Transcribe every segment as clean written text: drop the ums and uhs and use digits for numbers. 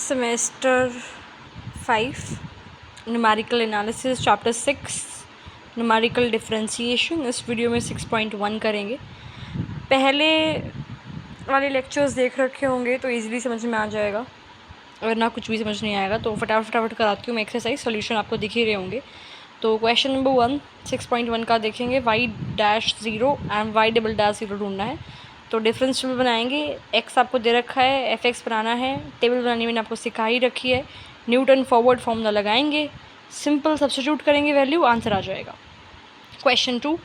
Semester 5 numerical analysis chapter 6 numerical differentiation. इस video में 6.1 करेंगे। पहले वाले लेक्चर्स देख रखे होंगे तो इजीली समझ में आ जाएगा, अगर ना कुछ भी समझ नहीं आएगा तो फटाफट कराती हूँ मैं एक्सरसाइज, सॉल्यूशन आपको दिख ही रहे होंगे। तो क्वेश्चन नंबर 1 6.1 का देखेंगे। y'0 एंड y'0 ढूंढना है। तो डिफरेंस टेबल बनाएंगे। x आपको दे रखा है, fx बनाना है। टेबल बनाने मैंने आपको सिखा ही रखी है। न्यूटन फॉरवर्ड फॉर्मूला लगाएंगे, सिंपल सब्स्टिट्यूट करेंगे, वैल्यू आंसर आ जाएगा। Question 2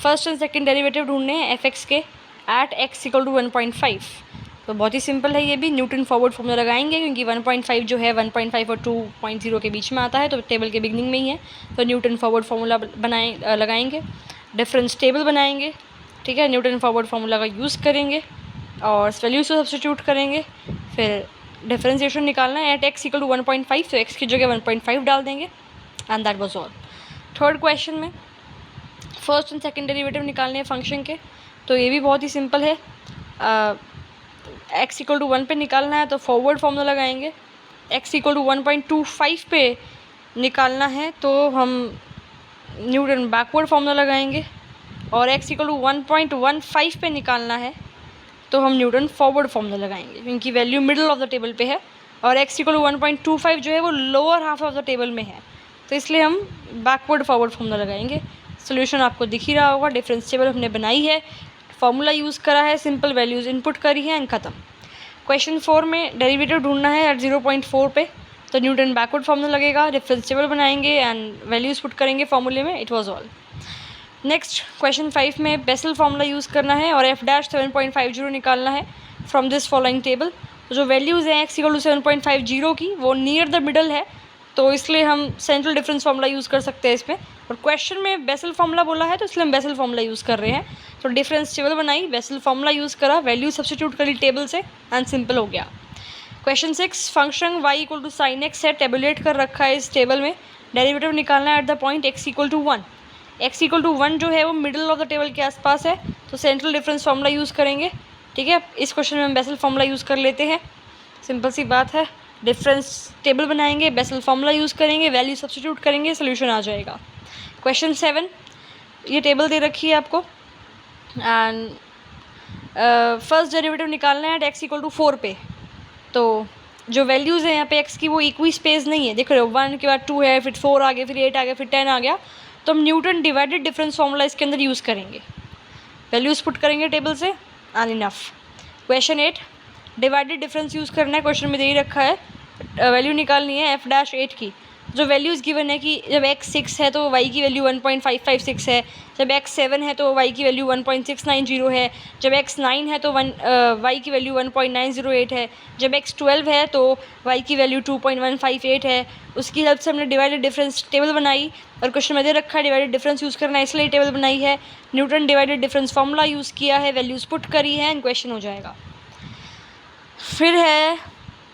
first and second derivative ढूंढने हैं fx के एट x = 1.5। तो बहुत ही सिंपल है ये भी। न्यूटन फॉरवर्ड फॉर्मूला लगाएंगे क्योंकि 1.5 जो है 1.5 और 2.0 के बीच में आता है, तो टेबल के बिगनिंग में ही है। तो न्यूटन फॉरवर्ड फॉर्मूला लगाएंगे, डिफरेंस टेबल बनाएंगे, ठीक है। न्यूटन फॉरवर्ड फार्मूला का यूज़ करेंगे और वैल्यूज को सब्स्टिट्यूट करेंगे। फिर डिफरेंशिएशन निकालना है। एट x = 1.5 तो x की जगह 1.5 डाल देंगे and that was all. Third question में फर्स्ट एंड सेकंड डेरिवेटिव निकालने हैं फंक्शन के। तो ये भी बहुत ही सिंपल है। x = 1 पे निकालना है तो फॉरवर्ड फार्मूला लगाएंगे। x = 1.25 पे निकालना है तो हम न्यूटन बैकवर्ड फार्मूला लगाएंगे। और x = 1.15 पे निकालना है तो हम न्यूटन फॉरवर्ड फार्मूला लगाएंगे क्योंकि value middle of the table पे है और x = 1.25 जो है वो lower half of the table में है, तो इसलिए हम बैकवर्ड फॉरवर्ड फार्मूला लगाएंगे। सोल्यूशन आपको दिख ही रहा होगा। डिफरेंस टेबल हमने बनाई है, फार्मूला यूज़ करा है, सिंपल वैल्यूज़ इनपुट करी है एंड ख़त्म। क्वेश्चन 4 में डेरिवेटिव ढूंढना है एट 0.4 पे। तो न्यूटन बैकवर्ड फार्मूला लगेगा, डिफरेंस टेबल बनाएंगे एंड वैल्यूज़ पुट करेंगे फार्मूले में। It was all. Next question 5 में बेसल फार्मूला यूज़ करना है और f' 7.50 निकालना है फ्रॉम दिस फॉलोइंग टेबल। जो वैल्यूज़ हैं x = 7.50 की वो नियर द मिडल है, तो इसलिए हम सेंट्रल डिफरेंस फार्मूला यूज़ कर सकते हैं इसमें। और क्वेश्चन में बेसल फार्मूला बोला है तो इसलिए हम बेसल फार्मूला यूज़ कर रहे हैं। तो डिफरेंस टेबल बनाई, बेसल फार्मूला यूज़ करा, वैल्यू सब्स्टिट्यूट करी टेबल से एंड सिंपल हो गया। Question 6 function y = sin x है, टेबुलेट कर रखा है इस टेबल में। डेरिवेटिव निकालना है at the point x = 1। x = 1 जो है वो मिडिल ऑफ द टेबल के आसपास है, तो सेंट्रल डिफरेंस फार्मूला यूज़ करेंगे, ठीक है। इस क्वेश्चन में हम बेसल फार्मूला यूज़ कर लेते हैं, सिंपल सी बात है। डिफरेंस टेबल बनाएंगे, बेसल फार्मूला यूज़ करेंगे, वैल्यू सब्स्टिट्यूट करेंगे, सोल्यूशन आ जाएगा। क्वेश्चन 7 ये टेबल दे रखी है आपको एंड फर्स्ट डेरिवेटिव निकालना है एट x = 4 पे। तो जो वैल्यूज़ हैं यहाँ पे x की वो इक्वी स्पेस नहीं है, देख रहे हो। 1 के बाद 2 है, फिर 4 आ गया, फिर 8 आ गया, फिर 10 आ गया, तो हम न्यूटन डिवाइडेड डिफरेंस फार्मूला इसके अंदर यूज़ करेंगे, वैल्यूज़ पुट करेंगे टेबल से and enough. Question 8 divided difference use करना है, क्वेश्चन में दे ही रखा है। वैल्यू निकालनी है f'8 की। जो वैल्यूज़ गिवन है कि जब x 6 है तो y की वैल्यू 1.556 है, जब x 7 है तो y की वैल्यू 1.690 है, जब x 9 है तो y की वैल्यू 1.908 है, जब x 12 है तो y की वैल्यू 2.158 है। उसकी हेल्प से हमने डिवाइडेड डिफरेंस टेबल बनाई और क्वेश्चन में दे रखा है डिवाइडेड डिफरेंस यूज़ करना है, इसलिए टेबल बनाई है। Newton divided difference formula use किया है, वैल्यूज़ पुट करी है एंड क्वेश्चन हो जाएगा। फिर है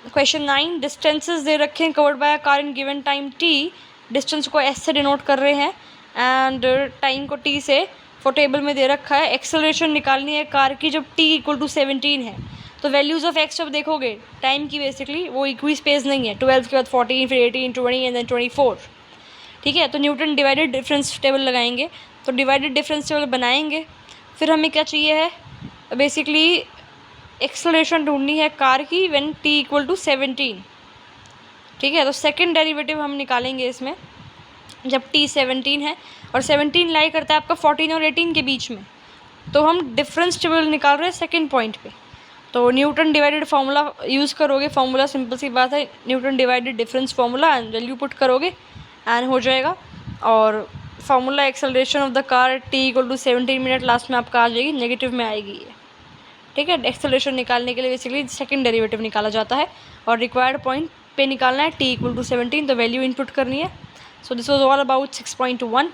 क्वेश्चन 9 डिस्टेंसेस दे रखे हैं covered by a car in given time t। Distance को s से डिनोट कर रहे हैं एंड टाइम को t से। फॉर टेबल में दे रखा है एक्सेलरेशन निकालनी है कार की जब t = 17 है। तो वैल्यूज़ ऑफ x जब देखोगे टाइम की बेसिकली वो इक्वी स्पेस नहीं है। 12 के बाद 14, फिर 18, 20 एंड देन 24, ठीक है। तो न्यूटन डिवाइडेड डिफरेंस टेबल लगाएंगे, तो डिवाइडेड डिफरेंस टेबल बनाएंगे। फिर हमें क्या चाहिए है, बेसिकली एक्सेलरेशन ढूंढनी है कार की व्हेन t = 17, ठीक है। तो सेकंड डेरिवेटिव हम निकालेंगे इसमें जब t 17 है और 17 लाई करता है आपका 14 और 18 के बीच में, तो हम डिफरेंस टेबल निकाल रहे हैं सेकंड पॉइंट पे। तो न्यूटन डिवाइडेड फार्मूला यूज़ करोगे, फार्मूला सिंपल सी बात है, Newton divided difference formula and value put करोगे एंड हो जाएगा। और formula acceleration of the car t = 17 minute last में आपका आ जाएगी, नेगेटिव में आएगी ये, ठीक है। एक्सेलरेशन निकालने के लिए बेसिकली सेकंड डेरिवेटिव निकाला जाता है और रिक्वायर्ड पॉइंट पे निकालना है t = 17, तो वैल्यू इनपुट करनी है। So this was all about 6.1।